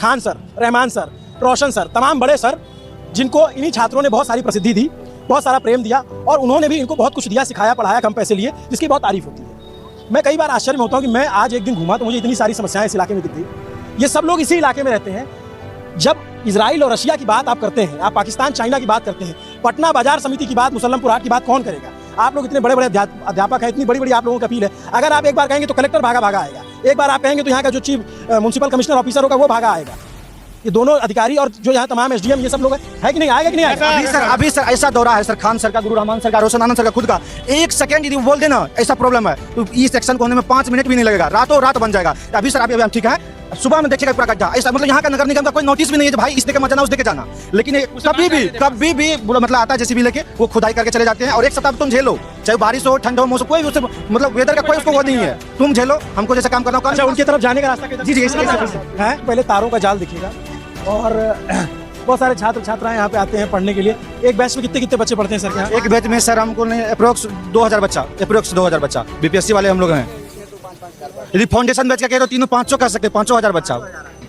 Khan sir, Rahman sir, रोशन sir, तमाम बड़े sir जिनको इन्हीं छात्रों ने बहुत सारी प्रसिद्धि दी, बहुत सारा प्रेम दिया और उन्होंने भी इनको बहुत कुछ दिया, सिखाया, पढ़ाया, कम पैसे लिए, जिसकी बहुत तारीफ होती है। मैं कई बार आश्चर्य में होता हूँ कि मैं आज एक दिन घूमा तो मुझे इतनी सारी समस्याएं इस इलाके में दिख गई। ये सब लोग इसी इलाके में रहते हैं। जब इजराइल और रशिया की बात आप करते हैं, आप पाकिस्तान चाइना की बात करते हैं, पटना बाजार समिति की बात, मुसल्लमपुर हाट की बात कौन करेगा? आप लोग इतने बड़े बड़े अध्यापक हैं, इतनी बड़ी बड़ी आप लोगों की अपील है। अगर आप एक बार कहेंगे तो कलेक्टर भागा भागा आएगा, एक बार आप कहेंगे तो यहाँ का जो चीफ म्युनिसिपल कमिश्नर ऑफिसर होगा वो भागा आएगा। ये दोनों अधिकारी और जो यहाँ तमाम एसडीएम ये सब लोग है कि नहीं, आएगा कि नहीं आएगा? अभी सर ऐसा दौरा है सर, खान सर का, गुरु रहमान सर का, रोशन आनंद सर का खुद का, एक सेकंड यदि बोल देना ऐसा प्रॉब्लम है तो इस सेक्शन को होने में 5 मिनट भी नहीं लगेगा, रातों रात बन जाएगा। अभी सर अभी ठीक है, सुबह में देखिएगा पूरा गड्ढा ऐसा, मतलब यहाँ का नगर निगम का कोई नोटिस भी नहीं है भाई इस देके मत जाना उस देके जाना, लेकिन कभी भी मतलब आता है जेसीबी लेके वो खुदाई करके चले जाते हैं। और एक सप्ताह तुम झेलो, चाहे बारिश हो, ठंड हो, मौसम, कोई उससे मतलब वेदर का कोई उसको वो नहीं है, तुम झेलो, हमको जैसे काम करना हो। अच्छा, उनकी तरफ जाने का रास्ता जी है, पहले तारों का जाल दिखेगा और बहुत सारे छात्र छात्राएं यहाँ पे आते हैं पढ़ने के लिए। एक बैच में कितने बच्चे पढ़ते हैं सर यहाँ? एक बैच में सर हमको अप्रोक्स 2000 बच्चा बीपीएससी वाले हम लोग हैं। यदि फाउंडेशन बैच का कहे तो 3-5 कर सकते हैं, 5,000 बच्चा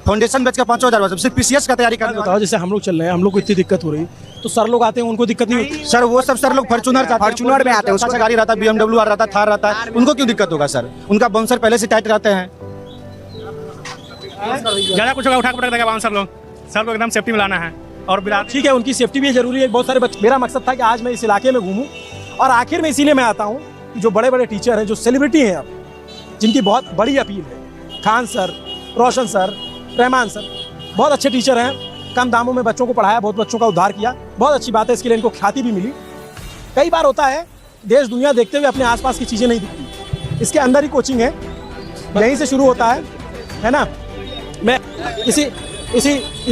फाउंडेशन बैच का 5,000 बच्चा सिर्फ पीसीएस का तैयारी करने। बताओ, जैसे हम लोग चल रहे हैं, हम लोग को इतनी दिक्कत हो रही तो सर लोग आते हैं उनको दिक्कत नहीं होती? सर वो सब सर लोग फॉर्च्यूनर में आते हैं, उसका गाड़ी रहता है, BMW आ रहता है, थार रहता है, उनको क्यों दिक्कत होगा सर? उनका बाउंसर पहले से टाइट रहते हैं। ज्यादा कुछ होगा उठा पटक देगा बाउंसर लोग, सर को एकदम सेफ्टी में लाना है। और ठीक है, उनकी सेफ्टी भी जरूरी है। बहुत सारे बच्चे, मेरा मकसद था कि आज मैं इस इलाके में घूमूं और आखिर में इसीलिए मैं आता हूं कि जो बड़े बड़े टीचर हैं, जो सेलिब्रिटी हैं अब, जिनकी बहुत बड़ी अपील है, खान सर, रोशन सर, रहमान सर, बहुत अच्छे टीचर हैं, कम दामों में बच्चों को पढ़ाया, बहुत बच्चों का उद्धार किया, बहुत अच्छी बात है, इसके लिए इनको ख्याति भी मिली। कई बार होता है देश दुनिया देखते हुए अपने आसपास की चीज़ें नहीं दिखती, इसके अंदर ही कोचिंग है, यहीं से शुरू होता है ना। मैं इसी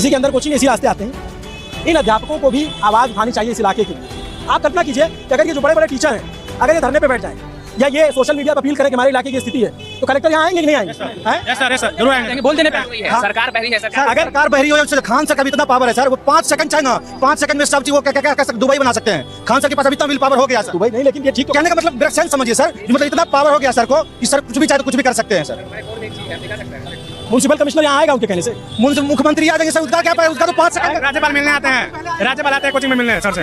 के अंदर कोचिंग, इसी रास्ते आते हैं। इन अध्यापकों को भी आवाज़ उठानी चाहिए इस इलाके के लिए। आप कल्पना कीजिए कि अगर ये जो बड़े बड़े टीचर हैं, अगर ये धरने पे बैठ जाएं या ये सोशल मीडिया पर अपील करें कि हमारे इलाके की स्थिति है, तो कलेक्टर यहाँ आएंगे कि नहीं आएंगे? जरूर आएंगे, बोल देने पे सरकार बहरी है। सरकार अगर सरकार बहरी हो, खान सर का भी इतना पावर है सर, वो 5 सेकंड चाहिए ना, 5 सेकंड में सब चीज वो क्या दुबई बना सकते हैं। खान सर के पास अभी इतना विल पावर हो गया सर। दुबई नहीं, लेकिन ये ठीक कहने का मतलब मेरा सेंस समझिए सर, मतलब इतना पावर हो गया सर को कि सर कुछ भी चाहे तो कुछ भी कर सकते हैं सर। म्युनिसिपल कमिश्नर यहाँ आएगा उनके कहने से, मुख्यमंत्री आ जाएंगे सर, उसका क्या उसका तो 5 सेकंड। राज्यपाल मिलने आते हैं, राज्यपाल आते हैं कोचिंग में मिलने सर से।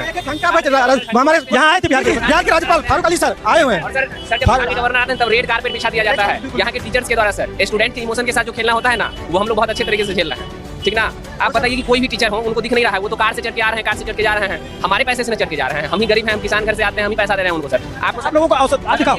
हमारे यहाँ आए थे बिहार के राज्यपाल फारूक अली सर आए हुए हैं। सर जब गवर्नर आते हैं तब रेड कारपेट बिछा दिया जाता है यहाँ के टीचर्स के द्वारा। सर स्टूडेंट के इमोशन के साथ जो खेलना होता है ना, वो हम लोग बहुत अच्छे तरीके से खेल रहे हैं, ठीक ना। आप बताइए कि कोई भी टीचर हो, उनको दिख नहीं रहा है, वो तो कार से चढ़ के आ रहे हैं, कार से चढ़ के जा रहे हैं, हमारे पैसे से चढ़ के जा रहे हैं। हम ही गरीब हैं, हम किसान घर से आते हैं, हम ही पैसा दे रहे हैं उनको। सर आपको आप लोगों को औसत दिखाओ।